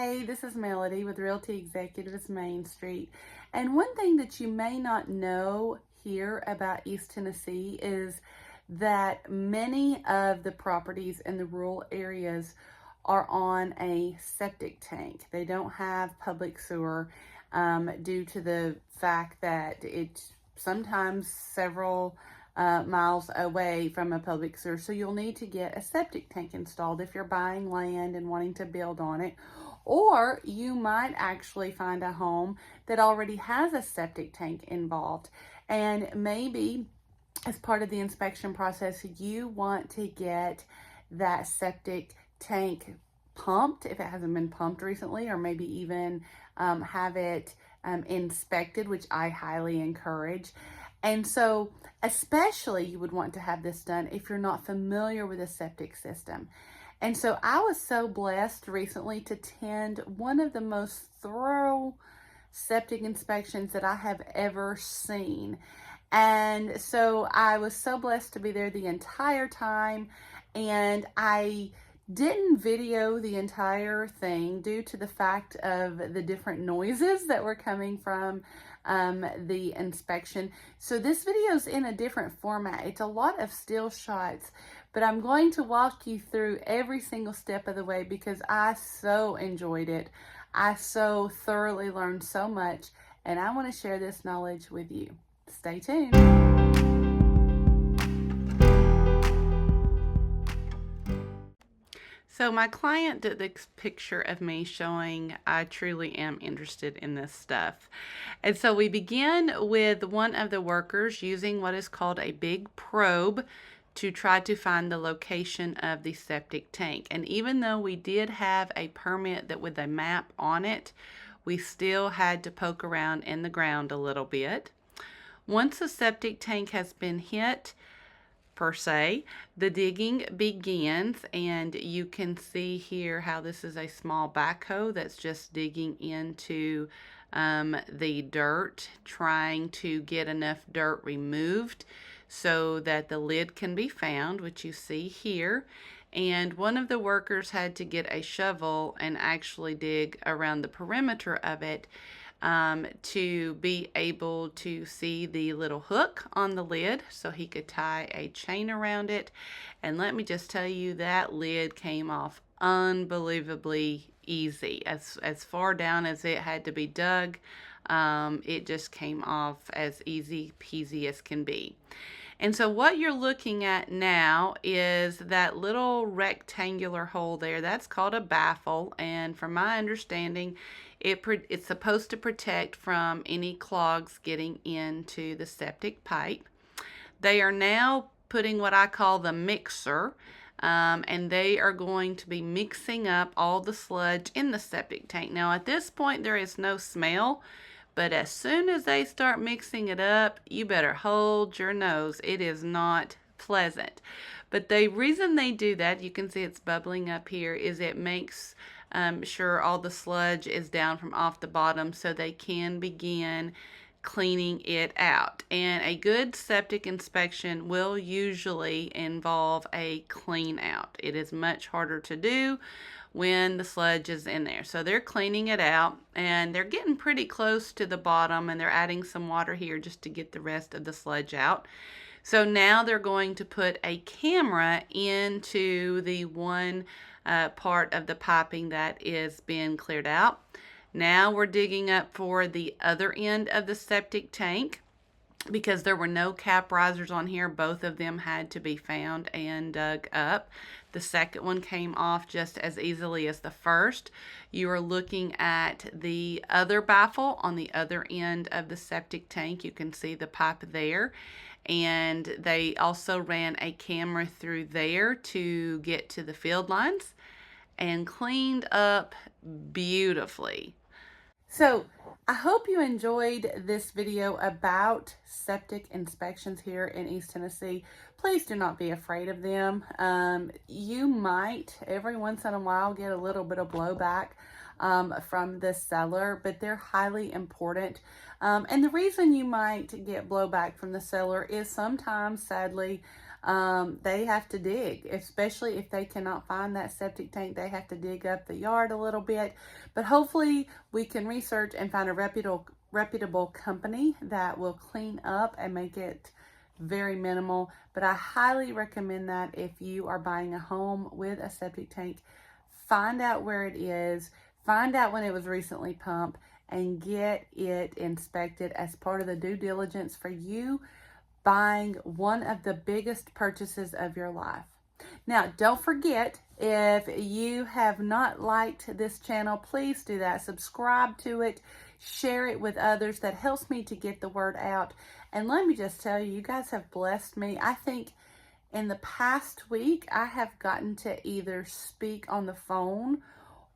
Hey, this is Melody with Realty Executives Main Street. And one thing that you may not know here about East Tennessee is that many of the properties in the rural areas are on a septic tank. They don't have public sewer due to the fact that it's sometimes several miles away from a public sewer. So you'll need to get a septic tank installed if you're buying land and wanting to build on it. Or you might actually find a home that already has a septic tank involved. And maybe as part of the inspection process, you want to get that septic tank pumped if it hasn't been pumped recently, or maybe even have it inspected, which I highly encourage. And so especially you would want to have this done if you're not familiar with a septic system. And so I was so blessed recently to attend one of the most thorough septic inspections that I have ever seen. And so I was so blessed to be there the entire time. And I didn't video the entire thing due to the fact of the different noises that were coming from the inspection. So this video is in a different format. It's a lot of still shots, but I'm going to walk you through every single step of the way because I so enjoyed it. I so thoroughly learned so much, and I want to share this knowledge with you. Stay tuned. So my client did this picture of me showing I truly am interested in this stuff. And so we begin with one of the workers using what is called a big probe to try to find the location of the septic tank. And even though we did have a permit that with a map on it, we still had to poke around in the ground a little bit. Once the septic tank has been hit, per se, the digging begins, and you can see here how this is a small backhoe that's just digging into the dirt, trying to get enough dirt removed so that the lid can be found, which you see here. And one of the workers had to get a shovel and actually dig around the perimeter of it to be able to see the little hook on the lid so he could tie a chain around it. And let me just tell you, that lid came off unbelievably easy. As far down as it had to be dug, it just came off as easy peasy as can be. And so what you're looking at now is that little rectangular hole there. That's called a baffle, and from my understanding, it's supposed to protect from any clogs getting into the septic pipe. They are now putting what I call the mixer, and they are going to be mixing up all the sludge in the septic tank. Now at this point there is no smell, but as soon as they start mixing it up, you better hold your nose. It is not pleasant. But the reason they do that, you can see it's bubbling up here, is it makes sure all the sludge is down from off the bottom so they can begin cleaning it out. And a good septic inspection will usually involve a clean out. It is much harder to do when the sludge is in there. So they're cleaning it out, and they're getting pretty close to the bottom, and they're adding some water here just to get the rest of the sludge out. So now they're going to put a camera into the one part of the piping that is being cleared out. Now we're digging up for the other end of the septic tank. Because there were no cap risers on here, both of them had to be found and dug up. The second one came off just as easily as the first. You are looking at the other baffle on the other end of the septic tank. You can see the pipe there. And they also ran a camera through there to get to the field lines and cleaned up beautifully. So I hope you enjoyed this video about septic inspections here in East Tennessee. Please do not be afraid of them. You might every once in a while get a little bit of blowback from the seller, but they're highly important. And the reason you might get blowback from the seller is sometimes, sadly, they have to dig, especially if they cannot find that septic tank. They have to dig up the yard a little bit, but hopefully we can research and find a reputable company that will clean up and make it very minimal. But I highly recommend that if you are buying a home with a septic tank, find out where it is, find out when it was recently pumped, and get it inspected as part of the due diligence for you buying one of the biggest purchases of your life. Now, don't forget, if you have not liked this channel, please do that. Subscribe to it, share it with others. That helps me to get the word out. And let me just tell you, you guys have blessed me. I think in the past week, I have gotten to either speak on the phone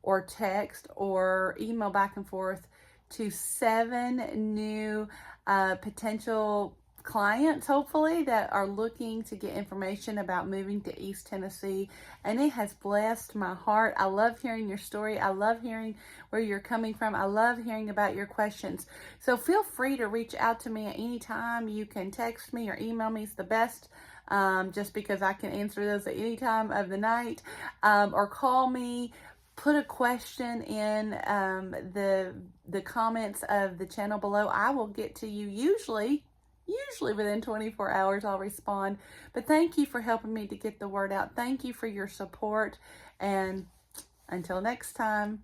or text or email back and forth to 7 new potential clients, hopefully, that are looking to get information about moving to East Tennessee, and it has blessed my heart. I love hearing your story. I love hearing where you're coming from. I love hearing about your questions. So feel free to reach out to me at any time. You can text me or email me. It's the best, just because I can answer those at any time of the night, or call me. Put a question in the comments of the channel below. I will get to you usually within 24 hours. I'll respond. But thank you for helping me to get the word out. Thank you for your support, and until next time.